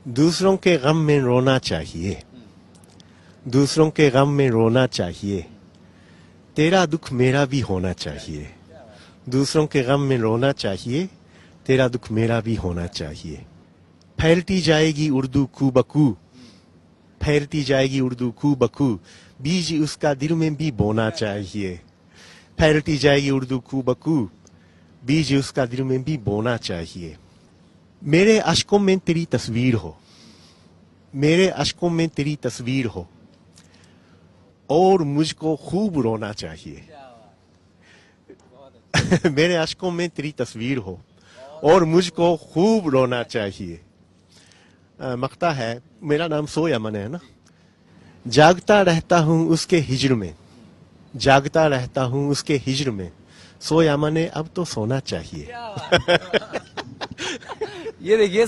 دوسروں کے غم میں رونا چاہیے، دوسروں کے غم میں رونا چاہیے، تیرا دکھ میرا بھی ہونا چاہیے، دوسروں کے غم میں رونا چاہیے، تیرا دکھ میرا بھی ہونا چاہیے۔ پھیلتی جائے گی اردو کو بکو، پھیلتی جائے گی اردو کو بکو، بیج اس کا دل میں بھی بونا چاہیے، پھیلتی جائے گی اردو کو بکو، بیج اس کا دل میں بھی بونا چاہیے۔ میرے اشکوں میں تیری تصویر ہو، میرے اشکوں میں تیری تصویر ہو، اور مجھ کو خوب رونا چاہیے، میرے اشکوں میں تیری تصویر ہو اور مجھ کو خوب رونا چاہیے۔ مقطع ہے، میرا نام سو یمن ہے نا۔ جاگتا رہتا ہوں اس کے ہجر میں، جاگتا رہتا ہوں اس کے ہجر میں، سو یمن اب تو سونا چاہیے۔ یہ دیکھیے